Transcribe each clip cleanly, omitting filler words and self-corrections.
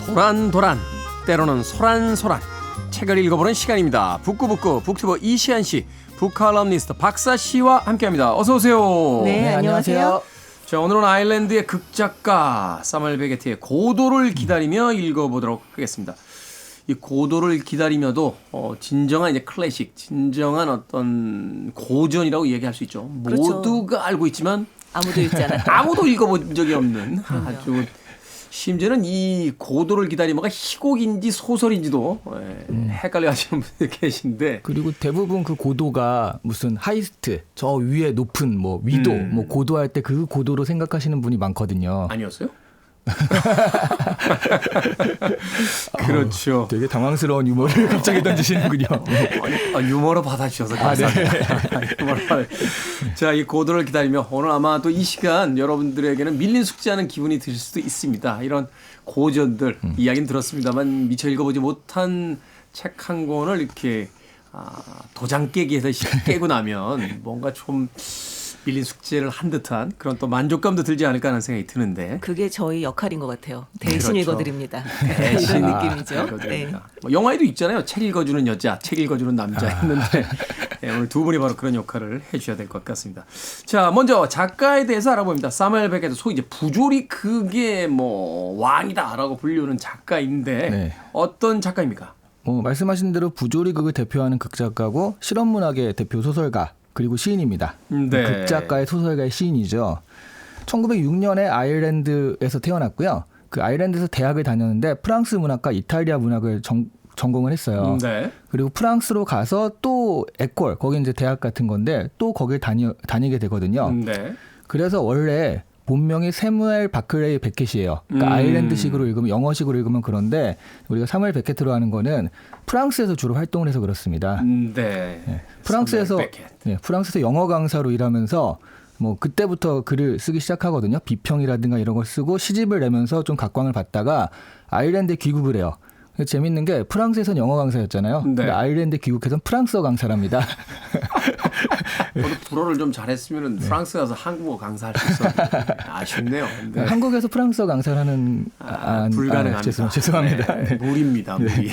도란도란 때로는 소란소란 책을 읽어보는 시간입니다. 북구북구 북튜버 이시안씨, 북칼럼니스트 박사씨와 함께합니다. 어서오세요. 네, 안녕하세요. 자, 오늘은 아일랜드의 극작가 사무엘 베게트의 고도를 기다리며 읽어보도록 하겠습니다. 이 고도를 기다리며도 진정한 이제 클래식, 진정한 어떤 고전이라고 얘기할 수 있죠. 그렇죠. 모두가 알고 있지만 아무도 읽지 않았다. 아무도 읽어본 적이 없는 아주, 심지어는 이 고도를 기다리며가 희곡인지 소설인지도 헷갈려 하시는 분들 계신데. 그리고 대부분 그 고도가 무슨 하이스트, 저 위에 높은 뭐 위도, 뭐 고도할 때 그 고도로 생각하시는 분이 많거든요. 아니었어요? 그렇죠. 되게 당황스러운 유머를 갑자기 던지시는군요. 유머로 받아주셔서 감사합니다. 유머로 자, 이 고도를 기다리며 오늘 아마 또 이 시간 여러분들에게는 밀린 숙제하는 기분이 드실 수도 있습니다. 이런 고전들 이야기는 들었습니다만 미처 읽어보지 못한 책 한 권을 이렇게 도장 깨기에서 깨고 나면 뭔가 좀 밀린 숙제를 한 듯한 그런 또 만족감도 들지 않을까 하는 생각이 드는데. 그게 저희 역할인 것 같아요. 대신 그렇죠. 읽어드립니다. 대신 이런 느낌이죠. 읽어드립니다. 뭐 영화에도 있잖아요. 책 읽어주는 여자, 책 읽어주는 남자 있는데 오늘 두 분이 바로 그런 역할을 해주셔야 될 것 같습니다. 자, 먼저 작가에 대해서 알아봅니다. 사무엘 베게트, 소위 이제 부조리 극의 뭐 왕이다라고 불리우는 작가인데 네. 어떤 작가입니까? 말씀하신 대로 부조리극을 대표하는 극작가고 실험문학의 대표 소설가 그리고 시인입니다. 네. 극작가의 소설가의 시인이죠. 1906년에 아일랜드에서 태어났고요. 그 아일랜드에서 대학을 다녔는데 프랑스 문학과 이탈리아 문학을 전공을 했어요. 네. 그리고 프랑스로 가서 또 에콜, 거기 이제 대학 같은 건데 또 거길 다니게 되거든요. 네. 그래서 원래 본명이 세무엘 바클레이 베켓이에요. 그러니까 아일랜드식으로 읽으면, 영어식으로 읽으면 그런데 우리가 사무엘 베켓으로 하는 거는 프랑스에서 주로 활동을 해서 그렇습니다. 네. 네. 프랑스에서 영어 강사로 일하면서 뭐 그때부터 글을 쓰기 시작하거든요. 비평이라든가 이런 걸 쓰고 시집을 내면서 좀 각광을 받다가 아일랜드에 귀국을 해요. 재밌는 게 프랑스에선 영어 강사였잖아요. 네. 근데 아일랜드 귀국해서는 프랑스어 강사랍니다. 저도 불어를 좀 잘했으면 프랑스 가서 한국어 강사할 수 있었는데 아쉽네요. 근데 한국에서 프랑스어 강사를 하는 불가능합니다. 죄송합니다. 네, 무리입니다. 무리.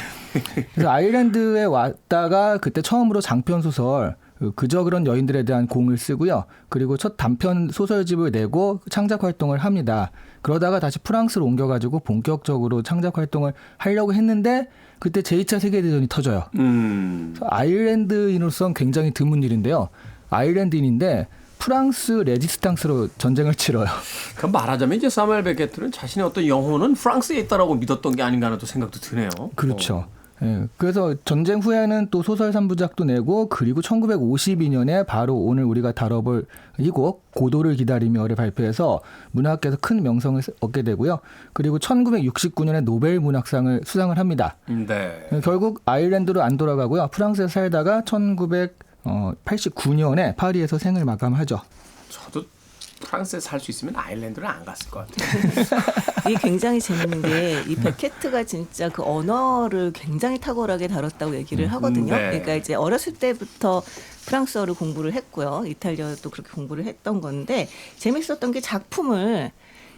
그래서 아일랜드에 왔다가 그때 처음으로 장편 소설 그저 그런 여인들에 대한 공을 쓰고요. 그리고 첫 단편 소설집을 내고 창작 활동을 합니다. 그러다가 다시 프랑스로 옮겨가지고 본격적으로 창작 활동을 하려고 했는데 그때 제2차 세계대전이 터져요. 아일랜드인으로서는 굉장히 드문 일인데요. 아일랜드인인데 프랑스 레지스탕스로 전쟁을 치러요. 그럼 말하자면 이제 사무엘 베게트는 자신의 어떤 영혼은 프랑스에 있다라고 믿었던 게 아닌가 하는 또 생각도 드네요. 그렇죠. 예, 그래서 전쟁 후에는 또 소설 3부작도 내고 그리고 1952년에 바로 오늘 우리가 다뤄볼 이 곡 고도를 기다리며를 발표해서 문학계에서 큰 명성을 얻게 되고요. 그리고 1969년에 노벨 문학상을 수상을 합니다. 네. 결국 아일랜드로 안 돌아가고요. 프랑스에 살다가 1989년에 파리에서 생을 마감하죠. 저도 프랑스에 살 수 있으면 아일랜드를 안 갔을 것 같아요. 이게 굉장히 재밌는 게 이 베케트가 진짜 그 언어를 굉장히 탁월하게 다뤘다고 얘기를 하거든요. 네. 그러니까 이제 어렸을 때부터 프랑스어를 공부를 했고요. 이탈리아도 그렇게 공부를 했던 건데 재밌었던 게 작품을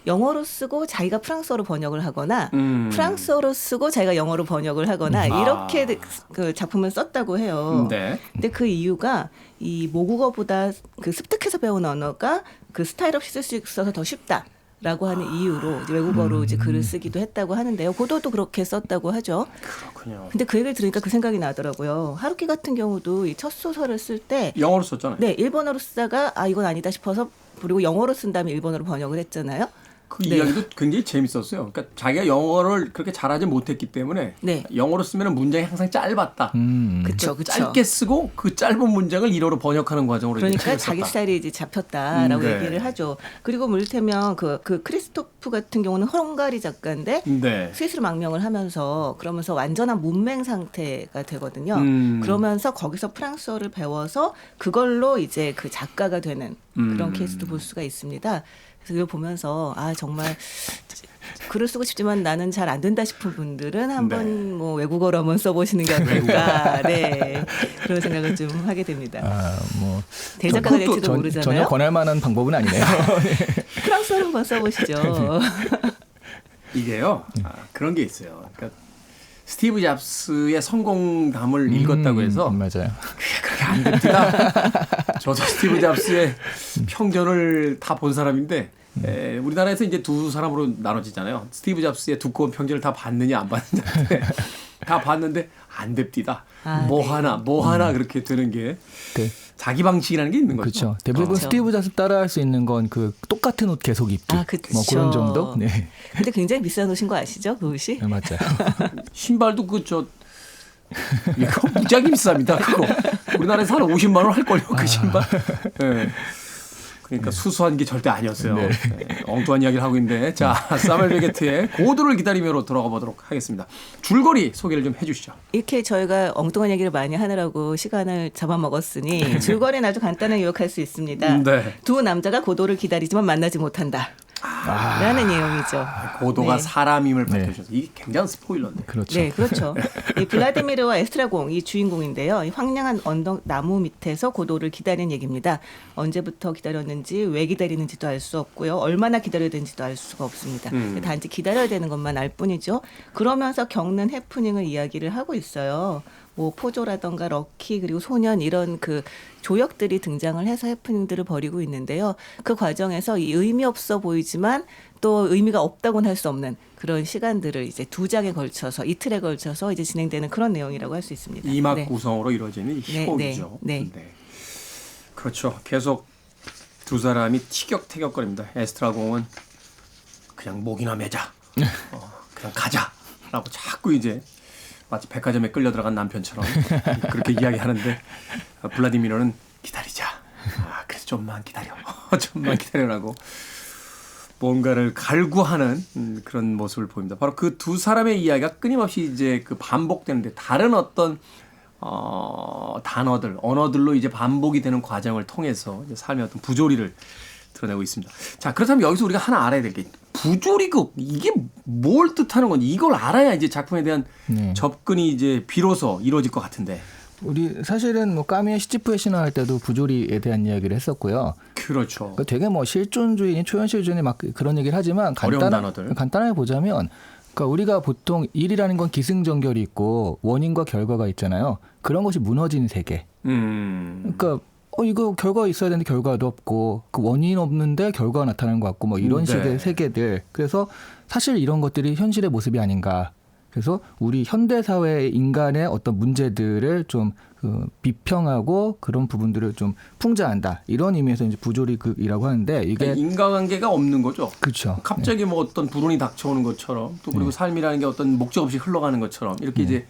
영어로 쓰고 자기가 프랑스어로 번역을 하거나 프랑스어로 쓰고 자기가 영어로 번역을 하거나 이렇게 그 작품을 썼다고 해요. 네. 근데 그 이유가 이 모국어보다 그 습득해서 배운 언어가 그 스타일 없이 쓸 수 있어서 더 쉽다. 라고 하는 이유로 이제 외국어로 이제 글을 쓰기도 했다고 하는데요. 고도도 그렇게 썼다고 하죠. 그렇군요. 근데 그 얘기를 들으니까 그 생각이 나더라고요. 하루키 같은 경우도 이 첫 소설을 쓸 때 영어로 썼잖아요. 네, 일본어로 쓰다가 이건 아니다 싶어서 그리고 영어로 쓴 다음에 일본어로 번역을 했잖아요. 그 이야기도 굉장히 재밌었어요. 그러니까 자기가 영어를 그렇게 잘하지 못했기 때문에 영어로 쓰면 문장이 항상 짧았다. 그렇죠. 짧게 쓰고 그 짧은 문장을 일어로 번역하는 과정으로 그러니까 자기 스타일이 이제 잡혔다라고 얘기를 하죠. 그리고 뭐 이를테면 그 크리스토프 같은 경우는 헝가리 작가인데 스위스로 망명을 하면서 그러면서 완전한 문맹 상태가 되거든요. 그러면서 거기서 프랑스어를 배워서 그걸로 이제 그 작가가 되는 그런 케이스도 볼 수가 있습니다. 그래서 이걸 보면서 아 정말 글을 쓰고 싶지만 나는 잘 안 된다 싶은 분들은 한번 네. 뭐 외국어로 한번 써보시는 게 어떨까. 네. 그런 생각을 좀 하게 됩니다. 뭐 대작가가 될지도 전혀 모르잖아요. 권할 만한 방법은 아니네요. 프랑스어로 한번 써보시죠. 이게요. 그런 게 있어요. 그러니까 스티브 잡스의 성공담을 읽었다고 해서 맞아요. 그렇게 안 됩니다. 저도 스티브 잡스의 평전을 다 본 사람인데 우리나라에서 이제 두 사람으로 나눠지잖아요. 스티브 잡스의 두꺼운 평전을 다 봤느냐 안 봤느냐인데 다 봤는데 안 됩니다. 뭐 네. 하나 그렇게 되는 게 네. 자기 방식이라는 게 있는 거죠. 그렇죠. 대부분 그렇죠. 스티브 잡스 따라할 수 있는 건 그 똑같은 옷 계속 입기. 아, 그쵸. 뭐 그런 정도. 네, 근데 굉장히 비싼 옷인 거 아시죠? 그 옷이? 네, 맞아요. 신발도 이거 무지하게 비쌉니다. 그거 우리나라에서 한 50만 원 할 걸요. 그 신발. 네. 그러니까 수수한 게 절대 아니었어요. 네. 엉뚱한 이야기를 하고 있는데 자 사멜 베게트의 고도를 기다리며로 들어가 보도록 하겠습니다. 줄거리 소개를 좀 해주시죠. 이렇게 저희가 엉뚱한 얘기를 많이 하느라고 시간을 잡아먹었으니 줄거리는 아주 간단하게 요약할 수 있습니다. 네. 두 남자가 고도를 기다리지만 만나지 못한다. 라는 내용이죠. 고도가 네. 사람임을 밝혀주셔서 이게 굉장한 스포일러인데. 그렇죠. 네, 그렇죠. 이 블라디미르와 에스트라공 이 주인공인데요. 이 황량한 언덕 나무 밑에서 고도를 기다리는 얘기입니다. 언제부터 기다렸는지 왜 기다리는지도 알 수 없고요. 얼마나 기다려야 되는지도 알 수가 없습니다. 단지 기다려야 되는 것만 알 뿐이죠. 그러면서 겪는 해프닝을 이야기를 하고 있어요. 뭐 포조라던가 럭키 그리고 소년 이런 그 조역들이 등장을 해서 해프닝들을 벌이고 있는데요. 그 과정에서 이 의미 없어 보이지만 또 의미가 없다고는 할 수 없는 그런 시간들을 이제 두 장에 걸쳐서 이틀에 걸쳐서 이제 진행되는 그런 내용이라고 할 수 있습니다. 2막 네. 구성으로 이루어지는 희곡이죠. 네. 그렇죠. 계속 두 사람이 티격태격거립니다. 에스트라공은 그냥 목이나 매자, 그냥 가자라고 자꾸 이제 마치 백화점에 끌려 들어간 남편처럼 그렇게 이야기하는데 블라디미르는 기다리자. 그래서 좀만 기다려. 좀만 기다려라고 뭔가를 갈구하는 그런 모습을 보입니다. 바로 그 두 사람의 이야기가 끊임없이 이제 그 반복되는데 다른 어떤 단어들, 언어들로 이제 반복이 되는 과정을 통해서 이제 삶의 어떤 부조리를 드러내고 있습니다. 자, 그렇다면 여기서 우리가 하나 알아야 될 게 부조리극 이게 뭘 뜻하는 건지 이걸 알아야 이제 작품에 대한 접근이 이제 비로소 이루어질 것 같은데. 우리 사실은 뭐 까미의 시지프의 신화 할 때도 부조리에 대한 이야기를 했었고요. 그렇죠. 그러니까 되게 뭐 실존주의니 초현실주의니 막 그런 얘기를 하지만 어려운 단어들. 간단하게 보자면 그러니까 우리가 보통 일이라는 건 기승전결이 있고 원인과 결과가 있잖아요. 그런 것이 무너진 세계. 그러니까 이거 결과가 있어야 되는데 결과도 없고 그 원인 없는데 결과가 나타나는 것 같고 뭐 이런 식의 세계들. 그래서 사실 이런 것들이 현실의 모습이 아닌가. 그래서 우리 현대 사회의 인간의 어떤 문제들을 좀 비평하고 그런 부분들을 좀 풍자한다. 이런 의미에서 이제 부조리극이라고 하는데 이게 그러니까 인과관계가 없는 거죠. 그렇죠. 갑자기 뭐 어떤 불운이 닥쳐오는 것처럼 또 그리고 삶이라는 게 어떤 목적 없이 흘러가는 것처럼 이렇게 이제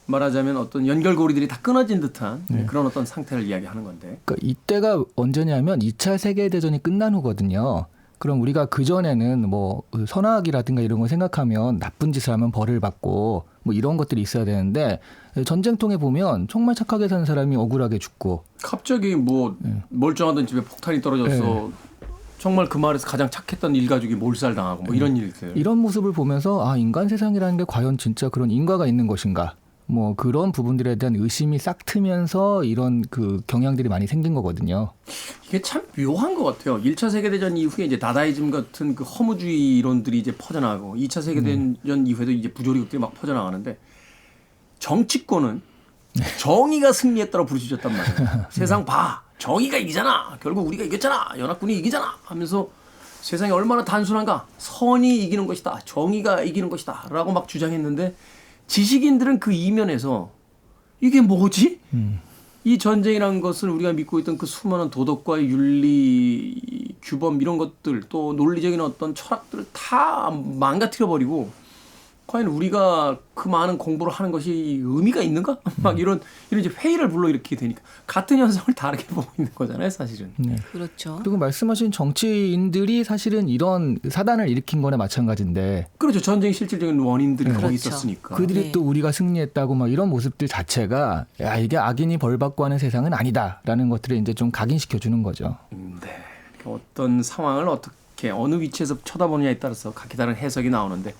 말하자면 어떤 연결고리들이 다 끊어진 듯한 그런 어떤 상태를 이야기하는 건데. 그러니까 이때가 언제냐면 2차 세계대전이 끝난 후거든요. 그럼 우리가 그전에는 뭐 선악이라든가 이런 걸 생각하면 나쁜 짓을 하면 벌을 받고 뭐 이런 것들이 있어야 되는데 전쟁통에 보면 정말 착하게 사는 사람이 억울하게 죽고 갑자기 뭐 멀쩡하던 집에 폭탄이 떨어져서 정말 그 마을에서 가장 착했던 일가족이 몰살당하고 뭐 이런 일들. 이런 모습을 보면서 인간 세상이라는 게 과연 진짜 그런 인과가 있는 것인가 뭐 그런 부분들에 대한 의심이 싹 트면서 이런 그 경향들이 많이 생긴 거거든요. 이게 참 묘한 것 같아요. 1차 세계대전 이후에 이제 다다이즘 같은 그 허무주의 이론들이 이제 퍼져나가고 2차 세계대전 이후에도 이제 부조리극들이 막 퍼져나가는데 정치권은 정의가 승리했다고 부르짖었단 말이에요. 세상 봐. 정의가 이기잖아. 결국 우리가 이겼잖아. 연합군이 이기잖아. 하면서 세상이 얼마나 단순한가. 선이 이기는 것이다. 정의가 이기는 것이다. 라고 막 주장했는데 지식인들은 그 이면에서 이게 뭐지? 이 전쟁이라는 것을 우리가 믿고 있던 그 수많은 도덕과의 윤리, 규범 이런 것들 또 논리적인 어떤 철학들을 다 망가뜨려버리고 과연 우리가 그 많은 공부를 하는 것이 의미가 있는가? 막 이런 이제 회의를 불러일으키게 되니까 같은 현상을 다르게 보고 있는 거잖아요, 사실은. 네. 그렇죠. 그리고 말씀하신 정치인들이 사실은 이런 사단을 일으킨 거나 마찬가지인데 그렇죠. 전쟁의 실질적인 원인들이 거기 그렇죠. 있었으니까. 그들이 네. 또 우리가 승리했다고 막 이런 모습들 자체가 야 이게 악인이 벌받고 하는 세상은 아니다라는 것들을 이제 좀 각인시켜 주는 거죠. 네. 어떤 상황을 어떻게 어떻게 어느 위치에서 쳐다보느냐에 따라서 각기 다른 해석이 나오는데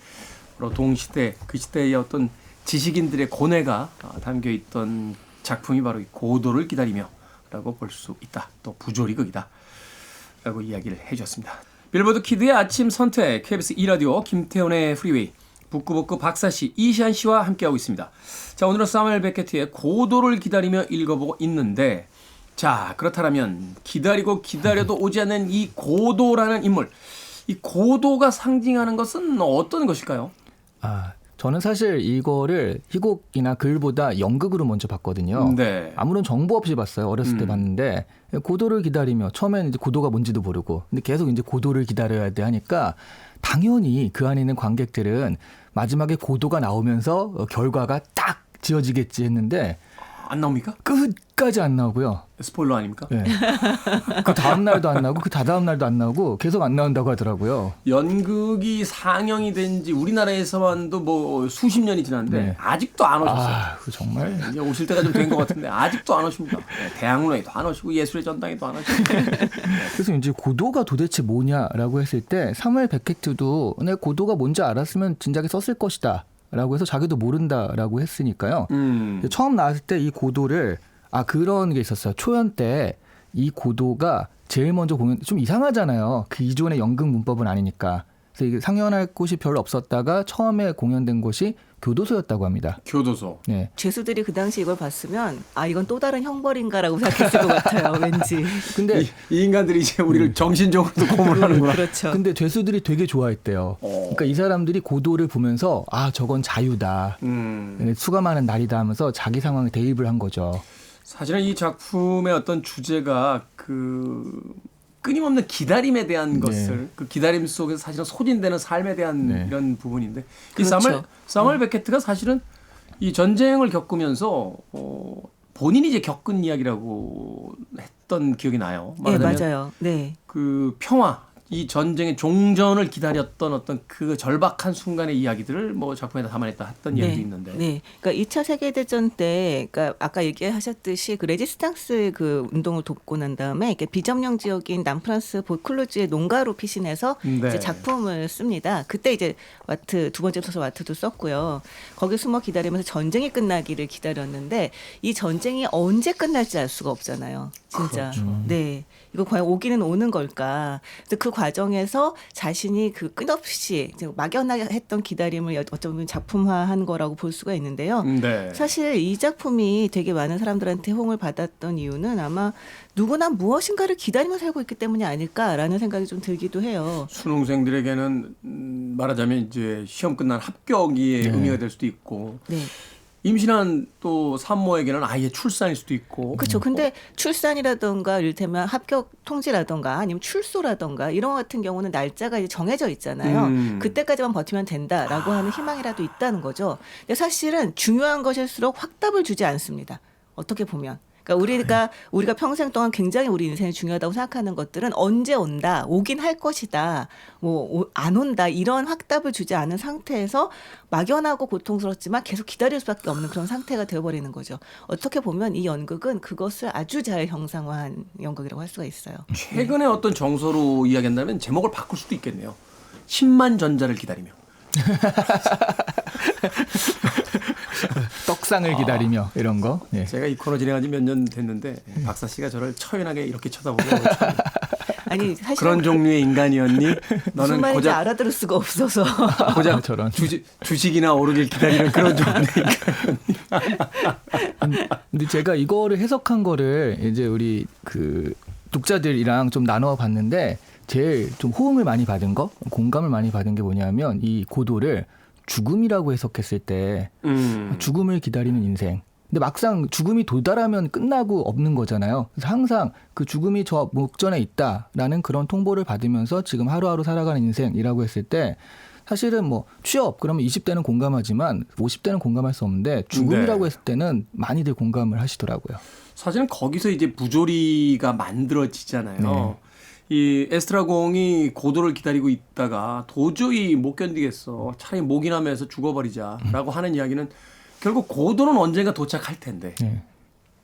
바로 동시대 그 시대의 어떤 지식인들의 고뇌가 담겨 있던 작품이 바로 이 고도를 기다리며라고 볼 수 있다. 또 부조리 극이다라고 이야기를 해주었습니다. 빌보드 키드의 아침 선택 KBS 2라디오 김태훈의 프리웨이 북구북구 박사씨 이시안 씨와 함께하고 있습니다. 자, 오늘은 사무엘 베케트의 고도를 기다리며 읽어보고 있는데 자, 그렇다면 기다리고 기다려도 오지 않는 이 고도라는 인물, 이 고도가 상징하는 것은 어떤 것일까요? 저는 사실 이거를 희곡이나 글보다 연극으로 먼저 봤거든요. 네. 아무런 정보 없이 봤어요. 어렸을 때 봤는데 고도를 기다리며 처음에는 이제 고도가 뭔지도 모르고 근데 계속 이제 고도를 기다려야 돼 하니까 당연히 그 안에 있는 관객들은 마지막에 고도가 나오면서 결과가 딱 지어지겠지 했는데 안 나옵니까? 끝까지 안 나오고요. 스포일러 아닙니까? 네. 그 다음 날도 안 나오고 그 다다음 날도 안 나오고 계속 안 나온다고 하더라고요. 연극이 상영이 된 지 우리나라에서만도 뭐 수십 년이 지났는데 네. 아직도 안 오셨어요. 그 정말 이제 오실 때가 좀 된 것 같은데 아직도 안 오십니다. 네, 대학로에도 안 오시고 예술의 전당에도 안 오시고. 그래서 이제 고도가 도대체 뭐냐라고 했을 때 사무엘 베케트도 내 고도가 뭔지 알았으면 진작에 썼을 것이다. 라고 해서 자기도 모른다라고 했으니까요. 처음 나왔을 때 이 고도를 그런 게 있었어요. 초연 때 이 고도가 제일 먼저 공연 좀 이상하잖아요. 그 이전의 연극 문법은 아니니까. 그래서 이게 상연할 곳이 별로 없었다가 처음에 공연된 곳이 교도소였다고 합니다. 교도소. 네. 죄수들이 그 당시 이걸 봤으면 이건 또 다른 형벌인가라고 생각했을 것 같아요. 왠지. 근데 이 인간들이 이제 우리를 정신적으로도 고문하는구나. 그렇죠. 근데 죄수들이 되게 좋아했대요. 그러니까 이 사람들이 고도를 보면서 저건 자유다. 수감하는 날이다 하면서 자기 상황에 대입을 한 거죠. 사실은 이 작품의 어떤 주제가 그 끊임없는 기다림에 대한 것을 그 기다림 속에서 사실은 소진되는 삶에 대한 이런 부분인데 그렇죠. 이 사무엘 베케트가 사실은 이 전쟁을 겪으면서 본인이 이제 겪은 이야기라고 했던 기억이 나요. 네, 말하자면 맞아요. 네. 그 평화, 이 전쟁의 종전을 기다렸던 어떤 그 절박한 순간의 이야기들을 뭐 작품에다 담아냈다 했던 이야기도 있는데. 네. 그러니까 2차 세계대전 때, 그러니까 아까 얘기하셨듯이 그 레지스탕스 그 운동을 돕고 난 다음에 이렇게 비점령 지역인 남프랑스 보클루즈의 농가로 피신해서 이제 작품을 씁니다. 그때 이제 두 번째 소설 와트도 썼고요. 거기 숨어 기다리면서 전쟁이 끝나기를 기다렸는데 이 전쟁이 언제 끝날지 알 수가 없잖아요. 진짜. 그렇죠. 네. 이거 과연 오기는 오는 걸까? 그래서 그 과정에서 자신이 그 끝없이 막연하게 했던 기다림을 어쩌면 작품화한 거라고 볼 수가 있는데요. 네. 사실 이 작품이 되게 많은 사람들한테 호응을 받았던 이유는 아마 누구나 무엇인가를 기다리며 살고 있기 때문이 아닐까라는 생각이 좀 들기도 해요. 수능생들에게는 말하자면 이제 시험 끝난 합격이 의미가 될 수도 있고. 네. 임신한 또 산모에게는 아예 출산일 수도 있고. 그렇죠. 근데 출산이라든가 이를테면 합격 통지라든가 아니면 출소라든가 이런 것 같은 경우는 날짜가 이제 정해져 있잖아요. 그때까지만 버티면 된다라고 하는 희망이라도 있다는 거죠. 근데 사실은 중요한 것일수록 확답을 주지 않습니다. 어떻게 보면. 그러니까 우리가 평생 동안 굉장히 우리 인생이 중요하다고 생각하는 것들은 언제 온다, 오긴 할 것이다, 뭐 안 온다 이런 확답을 주지 않은 상태에서 막연하고 고통스럽지만 계속 기다릴 수밖에 없는 그런 상태가 되어버리는 거죠. 어떻게 보면 이 연극은 그것을 아주 잘 형상화한 연극이라고 할 수가 있어요. 최근에 어떤 정서로 이야기한다면 제목을 바꿀 수도 있겠네요. 10만 전자를 기다리며. 떡상을 기다리며 이런 거. 네. 제가 이 코너 진행한 지 몇 년 됐는데 박사 씨가 저를 처연하게 이렇게 쳐다보고 아니 사실 그런 종류의 인간이었니? 무슨 너는 말인지 고작 알아들을 수가 없어서 고작 저런. 주식이나 오르길 기다리는 그런 종류의 인간. 근데 제가 이거를 해석한 거를 이제 우리 그 독자들이랑 좀 나눠 봤는데 제일 좀 호응을 많이 받은 거, 공감을 많이 받은 게 뭐냐면 이 고도를 죽음이라고 해석했을 때 죽음을 기다리는 인생. 근데 막상 죽음이 도달하면 끝나고 없는 거잖아요. 그래서 항상 그 죽음이 저 목전에 있다라는 그런 통보를 받으면서 지금 하루하루 살아가는 인생이라고 했을 때 사실은 뭐 취업 그러면 20대는 공감하지만 50대는 공감할 수 없는데 죽음이라고 했을 때는 많이들 공감을 하시더라고요. 사실은 거기서 이제 부조리가 만들어지잖아요. 이 에스트라공이 고도를 기다리고 있다가 도저히 못 견디겠어. 차라리 목이나 매서 죽어버리자라고 하는 이야기는 결국 고도는 언젠가 도착할 텐데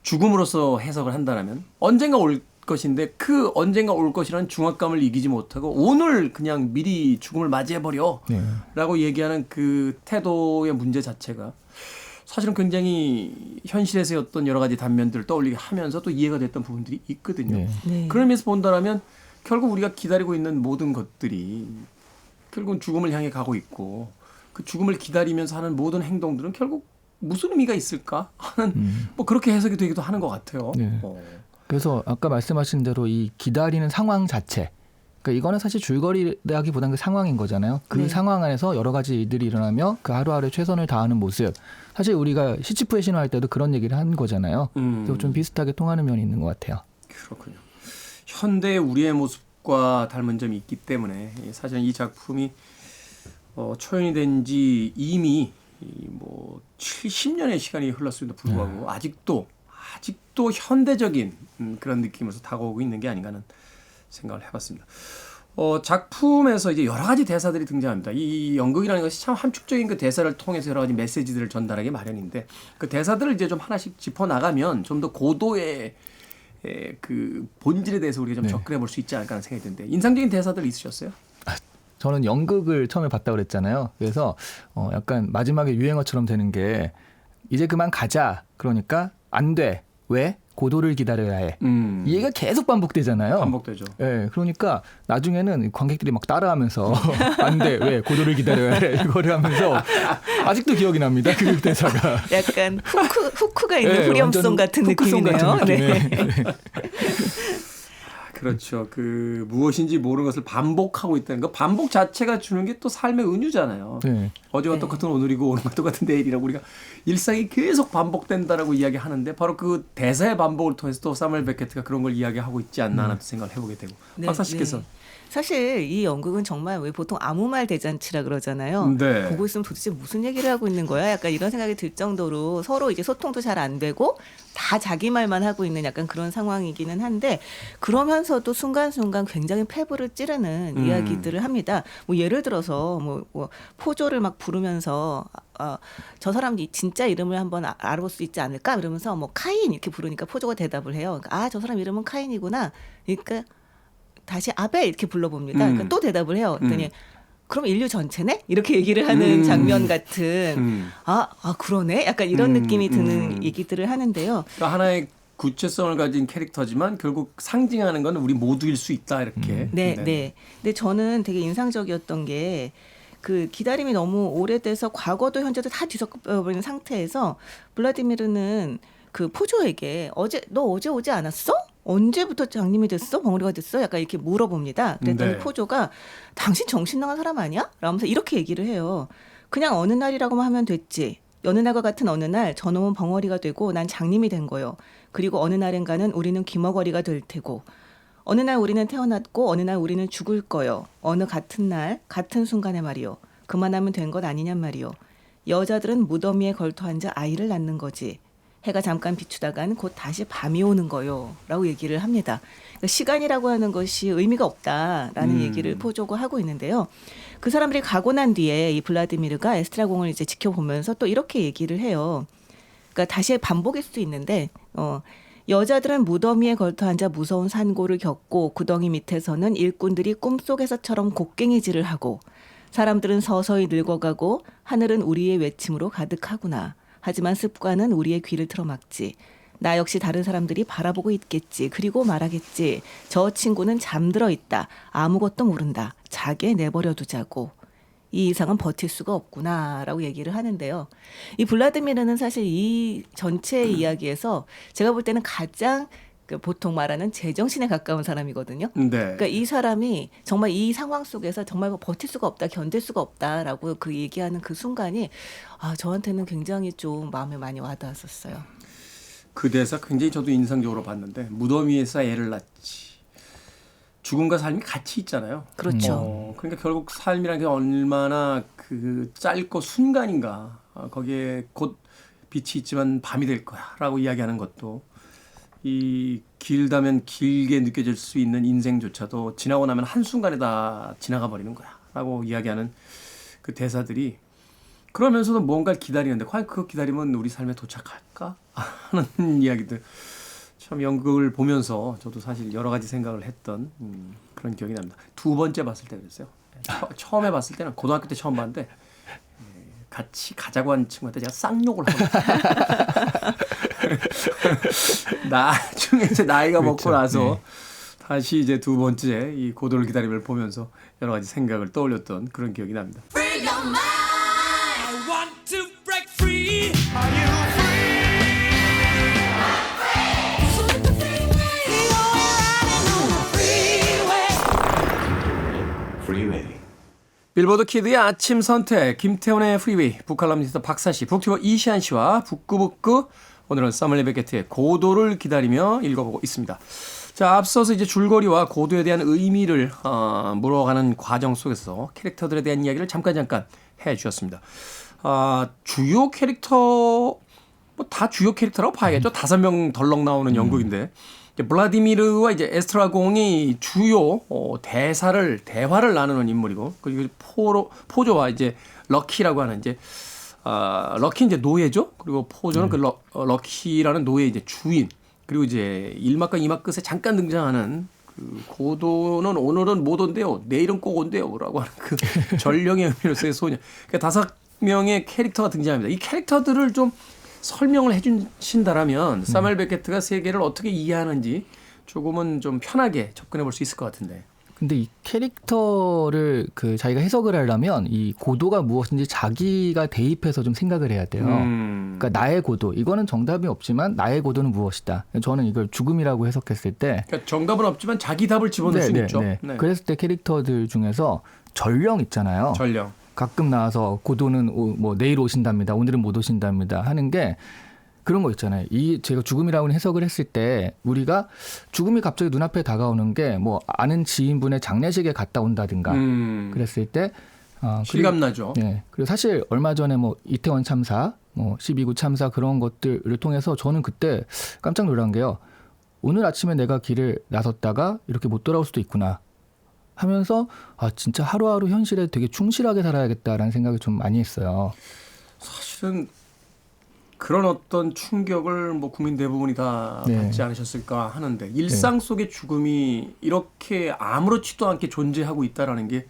죽음으로써 해석을 한다면 언젠가 올 것인데 그 언젠가 올 것이라는 중압감을 이기지 못하고 오늘 그냥 미리 죽음을 맞이해버려 네. 라고 얘기하는 그 태도의 문제 자체가 사실은 굉장히 현실에서의 어떤 여러 가지 단면들을 떠올리게 하면서 또 이해가 됐던 부분들이 있거든요. 네. 네. 그런 면에서 본다면 결국 우리가 기다리고 있는 모든 것들이 결국은 죽음을 향해 가고 있고 그 죽음을 기다리면서 하는 모든 행동들은 결국 무슨 의미가 있을까 하는 뭐 그렇게 해석이 되기도 하는 것 같아요. 네. 그래서 아까 말씀하신 대로 이 기다리는 상황 자체, 그러니까 이거는 사실 줄거리라기보다는 그 상황인 거잖아요. 그 네. 상황 안에서 여러 가지 일들이 일어나며 그 하루하루 최선을 다하는 모습. 사실 우리가 시치프의 신화할 때도 그런 얘기를 한 거잖아요. 그래서 좀 비슷하게 통하는 면이 있는 것 같아요. 그렇군요. 현대의 우리의 모습과 닮은 점이 있기 때문에 사실 이 작품이 초연이 된 지 이미 뭐 70년의 시간이 흘렀음에도 불구하고 아직도 현대적인 그런 느낌으로서 다가오고 있는 게 아닌가 하는 생각을 해봤습니다. 작품에서 이제 여러 가지 대사들이 등장합니다. 이 연극이라는 것이 참 함축적인 그 대사를 통해서 여러 가지 메시지들을 전달하기 마련인데 그 대사들을 이제 좀 하나씩 짚어 나가면 좀 더 고도의 그 본질에 대해서 우리가 좀 네. 접근해 볼 수 있지 않을까 하는 생각이 드는데 인상적인 대사들 있으셨어요? 저는 연극을 처음에 봤다고 그랬잖아요. 그래서 약간 마지막에 유행어처럼 되는 게 이제 그만 가자. 그러니까 안 돼. 왜? 고도를 기다려야 해. 이 얘기가 계속 반복되잖아요. 반복되죠. 네, 그러니까 나중에는 관객들이 막 따라하면서 안 돼. 왜? 고도를 기다려야 해. 이거를 하면서 아직도 기억이 납니다. 그 대사가. 약간 후크가 있는 네, 후렴송 완전 같은 후크송 느낌이네요. 같은 느낌의. 네. 그렇죠. 그 무엇인지 모르는 것을 반복하고 있다는 거 반복 자체가 주는 게 또 삶의 은유잖아요. 네. 어제와 네. 똑같은 오늘이고 오늘과 똑같은 내일이라고 우리가 일상이 계속 반복된다라고 이야기하는데 바로 그 대사의 반복을 통해서 또 사무엘 베케트가 그런 걸 이야기하고 있지 않나 하는 생각을 해보게 되고 네, 박사 씨께서 네. 사실 이 연극은 정말 왜 보통 아무 말 대잔치라 그러잖아요. 네. 보고 있으면 도대체 무슨 얘기를 하고 있는 거야? 약간 이런 생각이 들 정도로 서로 이제 소통도 잘 안 되고 다 자기 말만 하고 있는 약간 그런 상황이기는 한데 그러면서도 순간순간 굉장히 패부를 찌르는 이야기들을 합니다. 뭐 예를 들어서 뭐 포조를 막 부르면서 저 사람 진짜 이름을 한번 알아볼 수 있지 않을까? 이러면서 뭐 카인 이렇게 부르니까 포조가 대답을 해요. 그러니까 저 사람 이름은 카인이구나. 그러니까 다시 아벨 이렇게 불러봅니다. 그러니까 또 대답을 해요. 그랬더니 그럼 인류 전체네? 이렇게 얘기를 하는 장면 같은 그러네? 약간 이런 느낌이 드는 얘기들을 하는데요. 그러니까 하나의 구체성을 가진 캐릭터지만 결국 상징하는 건 우리 모두일 수 있다 이렇게. 네. 근데 저는 되게 인상적이었던 게 그 기다림이 너무 오래돼서 과거도 현재도 다 뒤섞여버리는 상태에서 블라디미르는 그 포조에게 너 어제 오지 않았어? 언제부터 장님이 됐어? 벙어리가 됐어? 약간 이렇게 물어봅니다. 그랬더니 네. 포조가 당신 정신 나간 사람 아니야? 라면서 이렇게 얘기를 해요. 그냥 어느 날이라고만 하면 됐지. 어느 날과 같은 어느 날 저놈은 벙어리가 되고 난 장님이 된 거요. 그리고 어느 날인가는 우리는 귀머거리가 될 테고 어느 날 우리는 태어났고 어느 날 우리는 죽을 거요. 어느 같은 날 같은 순간에 말이요. 그만하면 된 것 아니냔 말이요. 여자들은 무더미에 걸터 앉아 아이를 낳는 거지. 해가 잠깐 비추다간 곧 다시 밤이 오는 거요. 라고 얘기를 합니다. 그러니까 시간이라고 하는 것이 의미가 없다라는 얘기를 포조가 하고 있는데요. 그 사람들이 가고 난 뒤에 이 블라디미르가 에스트라공을 이제 지켜보면서 또 이렇게 얘기를 해요. 그러니까 다시 반복일 수도 있는데 여자들은 무더미에 걸터 앉아 무서운 산고를 겪고 구덩이 밑에서는 일꾼들이 꿈속에서처럼 곡괭이질을 하고 사람들은 서서히 늙어가고 하늘은 우리의 외침으로 가득하구나. 하지만 습관은 우리의 귀를 틀어막지. 나 역시 다른 사람들이 바라보고 있겠지. 그리고 말하겠지. 저 친구는 잠들어 있다. 아무것도 모른다. 자게 내버려 두자고. 이 이상은 버틸 수가 없구나라고 얘기를 하는데요. 이 블라디미르는 사실 이 전체 이야기에서 제가 볼 때는 가장 보통 말하는 제정신에 가까운 사람이거든요. 네. 그러니까 이 사람이 정말 이 상황 속에서 정말 버틸 수가 없다, 견딜 수가 없다라고 그 얘기하는 그 순간이 저한테는 굉장히 좀 마음에 많이 와닿았었어요. 그 대사 굉장히 저도 인상적으로 봤는데 무더미에서 애를 낳지. 죽음과 삶이 같이 있잖아요. 그렇죠. 그러니까 결국 삶이라는 게 얼마나 그 짧고 순간인가. 거기에 곧 빛이 있지만 밤이 될 거야라고 이야기하는 것도 이 길다면 길게 느껴질 수 있는 인생조차도 지나고 나면 한순간에 다 지나가 버리는 거야라고 이야기하는 그 대사들이 그러면서도 뭔가를 기다리는데 과연 그 기다림은 우리 삶에 도착할까 하는 이야기들 참 연극을 보면서 저도 사실 여러 가지 생각을 했던 그런 기억이 납니다. 두 번째 봤을 때 그랬어요. 처음에 봤을 때는 고등학교 때 처음 봤는데 같이 가자고 한 친구한테 제가 쌍욕을 하고 나중에 이제 나이가 그렇죠. 먹고 나서 네. 다시 이제 두 번째 이 고도를 기다림을 보면서 여러 가지 생각을 떠올렸던 그런 기억이 납니다. Free your mind. I want to break free. Are you free? Freeway. 빌보드 키드의 아침 선택 김태훈의 프리웨이 북칼럼니스트 박사씨 북튜버 이시안씨와 북구북구 오늘은 사멀리 베게트의 고도를 기다리며 읽어보고 있습니다. 자, 앞서서 이제 줄거리와 고도에 대한 의미를 물어가는 과정 속에서 캐릭터들에 대한 이야기를 잠깐 해주셨습니다. 주요 캐릭터 뭐 다 주요 캐릭터라고 봐야겠죠. 5명 덜렁 나오는 영국인데 블라디미르와 이제 에스트라공이 주요 대화를 나누는 인물이고 그리고 포조와 이제 럭키라고 하는 이제 럭키 이제 노예죠. 그리고 포조는 그 럭키라는 노예 이제 주인. 그리고 이제 1막과 2막 끝에 잠깐 등장하는 그 고도는 오늘은 못 온대요. 내일은 꼭 온대요라고 하는 그 전령의 의미로서의 소녀. 그러니까 5명의 캐릭터가 등장합니다. 이 캐릭터들을 좀 설명을 해주신다라면 사멜 베케트가 세계를 어떻게 이해하는지 조금은 좀 편하게 접근해 볼 수 있을 것 같은데. 근데 이 캐릭터를 그 자기가 해석을 하려면 이 고도가 무엇인지 자기가 대입해서 좀 생각을 해야 돼요. 그러니까 나의 고도 이거는 정답이 없지만 나의 고도는 무엇이다. 저는 이걸 죽음이라고 해석했을 때 그러니까 정답은 없지만 자기 답을 집어넣을 수 있죠. 네. 그랬을 때 캐릭터들 중에서 전령 있잖아요. 전령. 가끔 나와서 고도는 뭐 내일 오신답니다. 오늘은 못 오신답니다. 하는 게 그런 거 있잖아요. 이 제가 죽음이라고 해석을 했을 때 우리가 죽음이 갑자기 눈앞에 다가오는 게 뭐 아는 지인분의 장례식에 갔다 온다든가 그랬을 때 실감나죠. 네. 그리고 사실 얼마 전에 뭐 이태원 참사, 뭐 12구 참사 그런 것들을 통해서 저는 그때 깜짝 놀란 게요. 오늘 아침에 내가 길을 나섰다가 이렇게 못 돌아올 수도 있구나. 하면서 진짜 하루하루 현실에 되게 충실하게 살아야겠다라는 생각을 좀 많이 했어요. 사실은 그런 어떤 충격을 뭐 국민 대부분이 다 받지 않으셨을까 하는데 일상 속의 죽음이 이렇게 아무렇지도 않게 존재하고 있다라는 게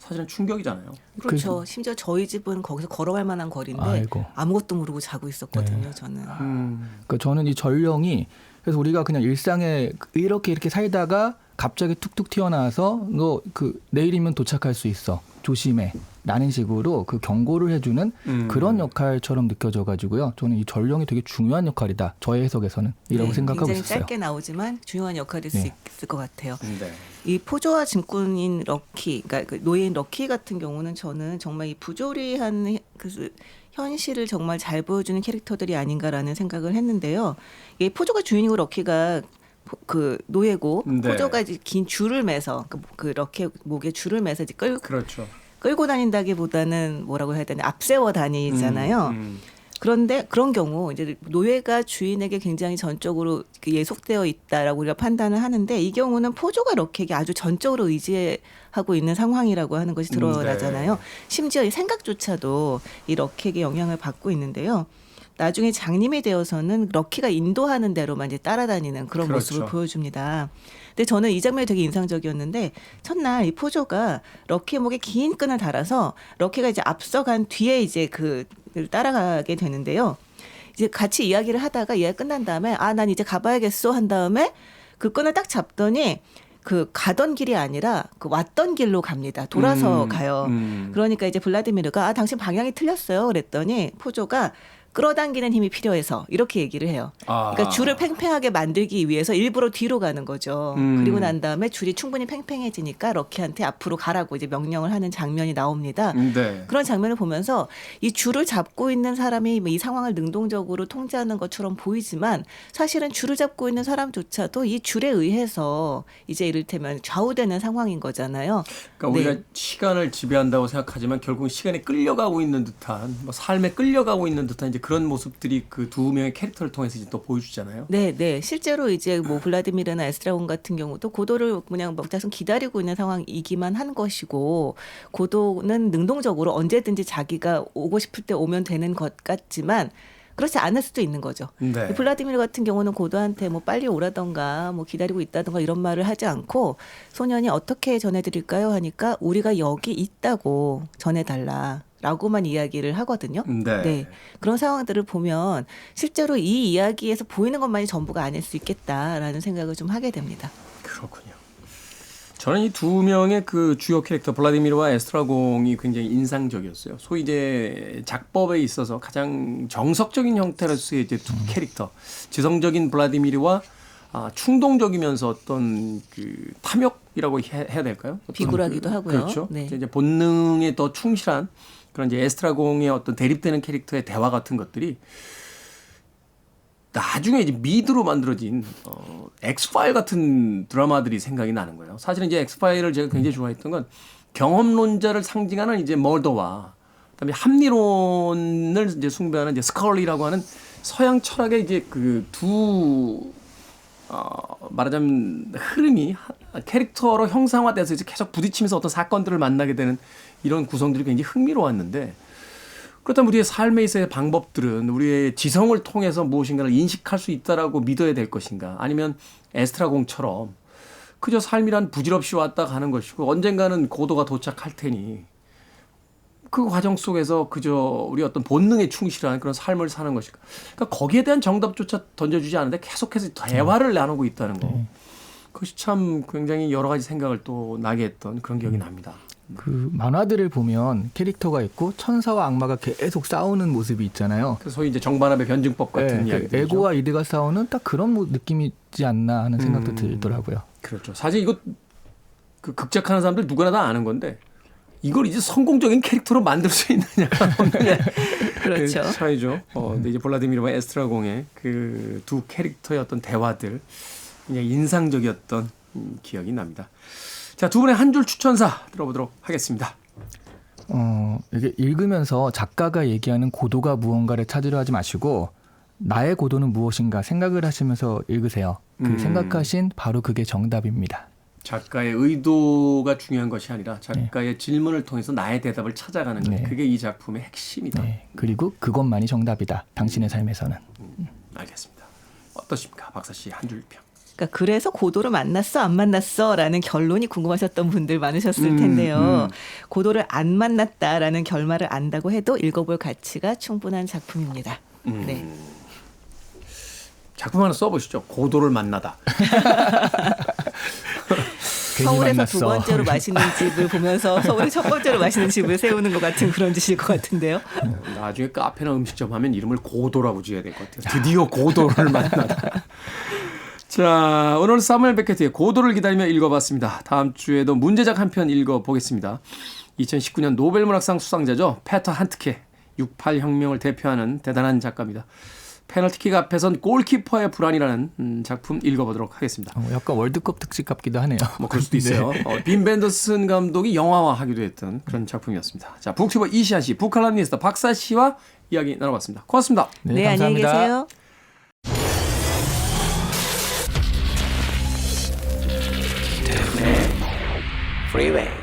사실은 충격이잖아요. 그렇죠. 심지어 저희 집은 거기서 걸어갈 만한 거리인데 아이고. 아무것도 모르고 자고 있었거든요. 저는. 그러니까 저는 이 전령이 그래서 우리가 그냥 일상에 이렇게 살다가 갑자기 툭툭 튀어나와서 너 그 내일이면 도착할 수 있어 조심해 라는 식으로 그 경고를 해주는 그런 역할처럼 느껴져가지고요. 저는 이 전령이 되게 중요한 역할이다. 저의 해석에서는 이라고 생각하고 굉장히 있었어요. 짧게 나오지만 중요한 역할일 수 있을 것 같아요. 네. 이 포조와 짐꾼인 럭키, 그러니까 그 노예인 럭키 같은 경우는 저는 정말 이 부조리한 그 현실을 정말 잘 보여주는 캐릭터들이 아닌가라는 생각을 했는데요. 이 포조가 주인이고 럭키가 그 노예고 포조가 이제 긴 줄을 매서 그 럭키 목에 줄을 매서 이제 끌고 다닌다기보다는 뭐라고 해야 되나 앞세워 다니잖아요. 그런데 그런 경우 이제 노예가 주인에게 굉장히 전적으로 예속되어 있다라고 우리가 판단을 하는데 이 경우는 포조가 럭키에게 아주 전적으로 의지하고 있는 상황이라고 하는 것이 드러나잖아요. 심지어 이 생각조차도 이 럭키에게 영향을 받고 있는데요. 나중에 장님이 되어서는 럭키가 인도하는 대로만 이제 따라다니는 그런 모습을 보여줍니다. 근데 저는 이 장면이 되게 인상적이었는데 첫날 이 포조가 럭키의 목에 긴 끈을 달아서 럭키가 이제 앞서간 뒤에 이제 그 따라가게 되는데요. 이제 같이 이야기를 하다가 이야기 끝난 다음에 난 이제 가봐야겠어 한 다음에 그 끈을 딱 잡더니 그 가던 길이 아니라 그 왔던 길로 갑니다. 돌아서 가요. 그러니까 이제 블라디미르가 당신 방향이 틀렸어요. 그랬더니 포조가 끌어당기는 힘이 필요해서 이렇게 얘기를 해요. 그러니까 줄을 팽팽하게 만들기 위해서 일부러 뒤로 가는 거죠. 그리고 난 다음에 줄이 충분히 팽팽해지니까 럭키한테 앞으로 가라고 이제 명령을 하는 장면이 나옵니다. 그런 장면을 보면서 이 줄을 잡고 있는 사람이 이 상황을 능동적으로 통제하는 것처럼 보이지만 사실은 줄을 잡고 있는 사람조차도 이 줄에 의해서 이제 이를테면 좌우되는 상황인 거잖아요. 그러니까 우리가 시간을 지배한다고 생각하지만 결국 시간에 끌려가고 있는 듯한 뭐 삶에 끌려가고 있는 듯한 이제 그런 모습들이 그 두 명의 캐릭터를 통해서 이제 또 보여주잖아요. 네. 실제로 이제 뭐 블라디미르나 에스트라곤 같은 경우도 고도를 그냥 먹자손 기다리고 있는 상황이기만 한 것이고 고도는 능동적으로 언제든지 자기가 오고 싶을 때 오면 되는 것 같지만 그렇지 않을 수도 있는 거죠. 네. 블라디미르 같은 경우는 고도한테 뭐 빨리 오라던가 뭐 기다리고 있다던가 이런 말을 하지 않고 소년이 어떻게 전해드릴까요 하니까 우리가 여기 있다고 전해달라라고만 이야기를 하거든요. 네. 그런 상황들을 보면 실제로 이 이야기에서 보이는 것만이 전부가 아닐 수 있겠다라는 생각을 좀 하게 됩니다. 그렇군요. 저는 이 두 명의 그 주요 캐릭터 블라디미르와 에스트라공이 굉장히 인상적이었어요. 소위 이제 작법에 있어서 가장 정석적인 형태로서의 이제 두 캐릭터, 지성적인 블라디미르와 충동적이면서 어떤 그 탐욕이라고 해야 될까요? 어떤 비굴하기도 하고요. 그렇죠. 네. 이제 본능에 더 충실한 그런 이제 에스트라공의 어떤 대립되는 캐릭터의 대화 같은 것들이 나중에 이제 미드로 만들어진 엑스파일 같은 드라마들이 생각이 나는 거예요. 사실은 이제 엑스파일을 제가 굉장히 좋아했던 건 경험론자를 상징하는 이제 멀더와 그다음에 합리론을 이제 숭배하는 이제 스컬리라고 하는 서양 철학의 이제 그 두 말하자면 흐름이 캐릭터로 형상화돼서 이제 계속 부딪히면서 어떤 사건들을 만나게 되는 이런 구성들이 굉장히 흥미로웠는데 그렇다면 우리의 삶에 있어의 방법들은 우리의 지성을 통해서 무엇인가를 인식할 수 있다라고 믿어야 될 것인가? 아니면 에스트라공처럼 그저 삶이란 부질없이 왔다 가는 것이고 언젠가는 고도가 도착할 테니 그 과정 속에서 그저 우리 어떤 본능에 충실한 그런 삶을 사는 것인가? 그러니까 거기에 대한 정답조차 던져주지 않는데 계속해서 대화를 나누고 있다는 거. 그것이 참 굉장히 여러 가지 생각을 또 나게 했던 그런 기억이 납니다. 그 만화들을 보면 캐릭터가 있고 천사와 악마가 계속 싸우는 모습이 있잖아요. 그래서 소위 이제 정반합의 변증법 같은 네, 이야기죠. 에고와 이드가 싸우는 딱 그런 느낌이지 않나 하는 생각도 들더라고요. 그렇죠. 사실 이거 그 극작하는 사람들 누구나 다 아는 건데 이걸 이제 성공적인 캐릭터로 만들 수 있느냐 없느냐 그렇죠. 그 차이죠. 근데 이제 블라디미르와 에스트라공의 그 두 캐릭터의 어떤 대화들 그냥 인상적이었던 기억이 납니다. 자, 두 분의 한 줄 추천사 들어보도록 하겠습니다. 이게 읽으면서 작가가 얘기하는 고도가 무언가를 찾으려 하지 마시고 나의 고도는 무엇인가 생각을 하시면서 읽으세요. 그 생각하신 바로 그게 정답입니다. 작가의 의도가 중요한 것이 아니라 작가의 질문을 통해서 나의 대답을 찾아가는 것. 네. 그게 이 작품의 핵심이다. 네, 그리고 그것만이 정답이다. 당신의 삶에서는. 알겠습니다. 어떠십니까? 박사 씨 한 줄 평. 그러니까 그래서 고도를 만났어 안 만났어라는 결론이 궁금하셨던 분들 많으셨을 텐데요. 고도를 안 만났다라는 결말을 안다고 해도 읽어볼 가치가 충분한 작품입니다. 네. 작품 하나 써보시죠. 고도를 만나다. 서울에서 만났어. 두 번째로 맛있는 집을 보면서 서울에 첫 번째로 맛있는 집을 세우는 것 같은 그런 짓일 것 같은데요. 나중에 카페나 음식점 하면 이름을 고도라고 지어야 될 것 같아요. 드디어 고도를 만나다. 자, 오늘 사무엘 베케트의 고도를 기다리며 읽어봤습니다. 다음 주에도 문제작 한 편 읽어보겠습니다. 2019년 노벨문학상 수상자죠. 페터 한트케, 68혁명을 대표하는 대단한 작가입니다. 페널티킥 앞에선 골키퍼의 불안이라는 작품 읽어보도록 하겠습니다. 약간 월드컵 특집 같기도 하네요. 뭐 그럴 수도 있어요. 빈 벤더슨 감독이 영화화하기도 했던 그런 작품이었습니다. 자, 북튜버 이시안 씨, 북칼럼니스트 박사 씨와 이야기 나눠봤습니다. 고맙습니다. 네, 안녕히 계세요. Freeway.